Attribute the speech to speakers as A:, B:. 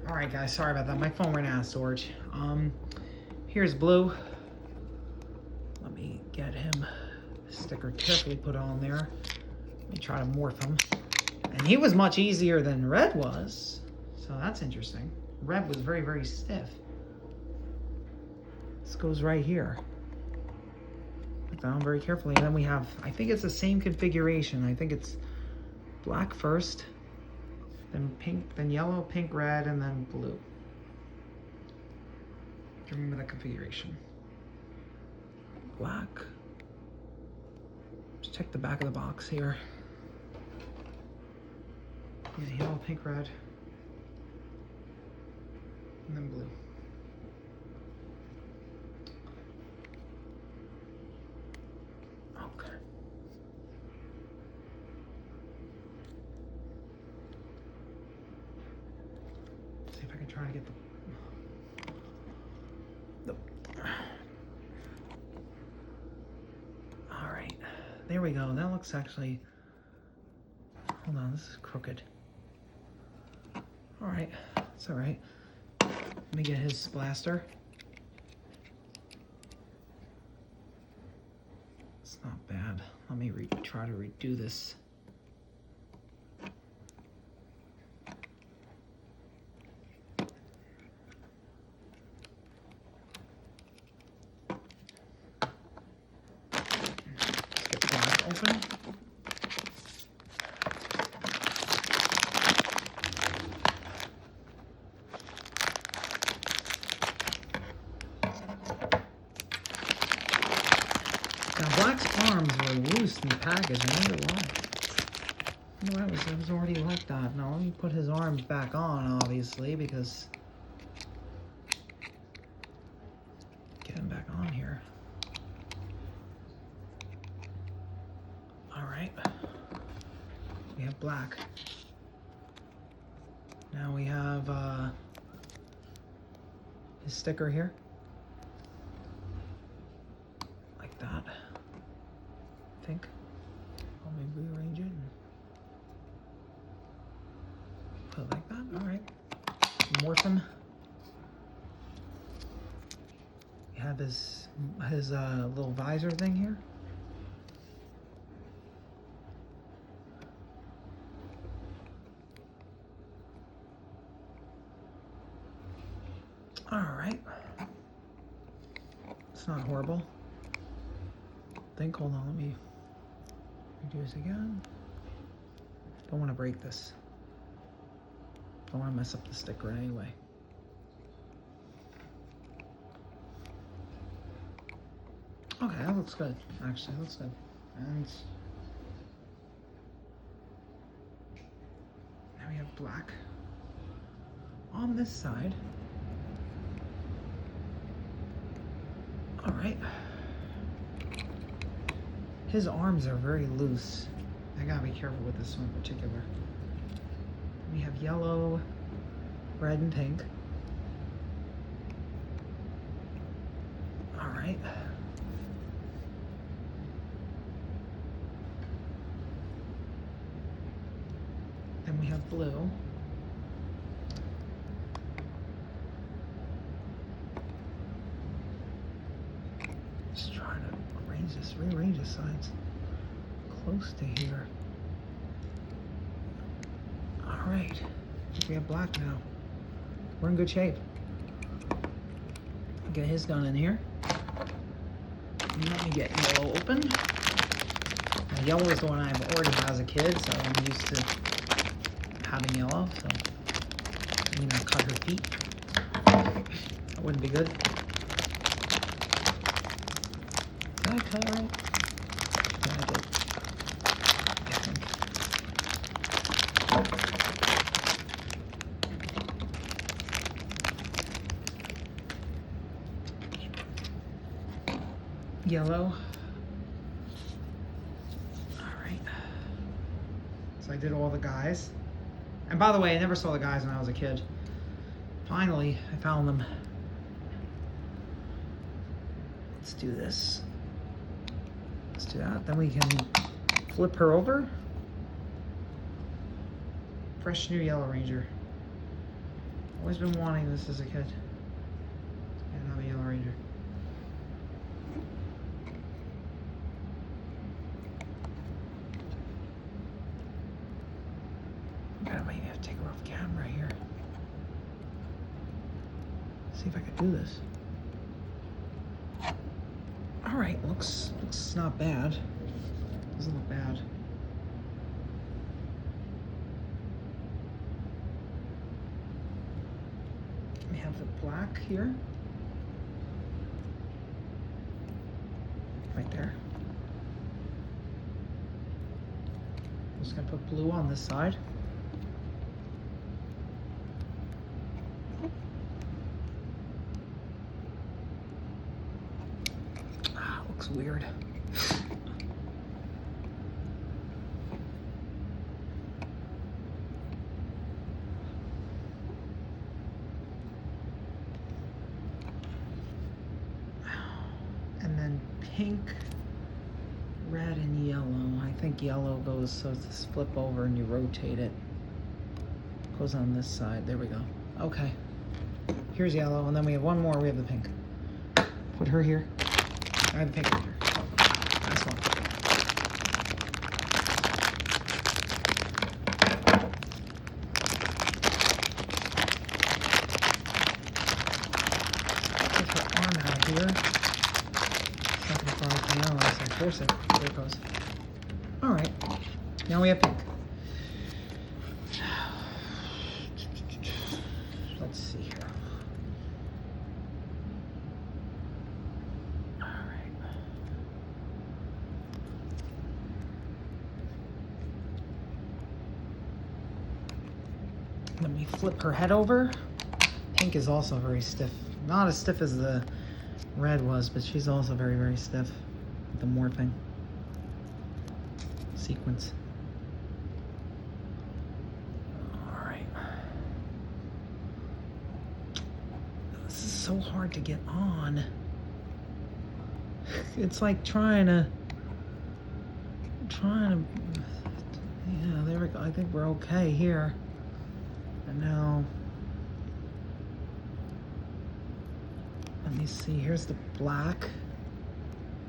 A: Alright guys, sorry about that. My phone ran out of storage. Here's Blue. Let me get him. Sticker carefully put on there. Let me try to morph him. And he was much easier than Red was. So that's interesting. Red was very, very stiff. This goes right here. Put down very carefully. And then we have, I think it's the same configuration. I think it's black first, then pink, then yellow, pink, red, and then blue. Remember that configuration. Black. Just check the back of the box here. Yeah, yellow, pink, red, and then blue. Okay. See if I can try to get the all right, there we go. That looks actually, hold on, this is crooked. All right, it's all right. Let me get his blaster. It's not bad. Let me try to redo this. Get the glass open. Now, Black's arms were loose in the package. I wonder why. No, it was already like that. Now, let me put his arms back on, obviously, because... Get him back on here. Alright. We have Black. Now we have his sticker here. Like that. I think. I'll maybe rearrange it and put it like that. Alright. Morph him. We have his little visor thing here. Alright. It's not horrible. Hold on, let me redo this again. Don't want to break this. Don't want to mess up the sticker anyway. Okay, that looks good. Actually, that looks good. And now we have Black on this side. All right. His arms are very loose. I gotta be careful with this one in particular. We have yellow, red, and pink. All right. Then we have blue. Just trying to rearrange the sides close to here. All right, we have Black now. We're in good shape. Get his gun in here. And let me get yellow open. Now, yellow is the one I've already had as a kid, so I'm used to having yellow. So I'm gonna cut her feet. That wouldn't be good. Did I cut right? Yeah, I did. Yellow. All right. So I did all the guys. And by the way, I never saw the guys when I was a kid. Finally, I found them. Let's do this. Let's do that. Then we can flip her over. Fresh new Yellow Ranger. always been wanting this as a kid. Can't have a Yellow Ranger. I might have to take her off camera here. See if I can do this. All right, looks not bad. Doesn't look bad. We have the black here. Right there. I'm just gonna put blue on this side. Ah, looks weird. And then pink, red, and yellow. I think yellow goes, so it's flip over and you rotate it. Goes on this side. There we go. Okay. Here's yellow, and then we have one more. We have the pink. Put her here. I have the pink right here. Last one. Take her arm out of here. It's not going to fall out now unless I force it. There it goes. All right. Now we have pink. Let's see here. All right. Let me flip her head over. Pink is also very stiff. Not as stiff as the red was, but she's also very, very stiff with the morphing sequence. All right. This is so hard to get on. It's like trying to, yeah, there we go. I think we're okay here. And now, let me see, here's the black.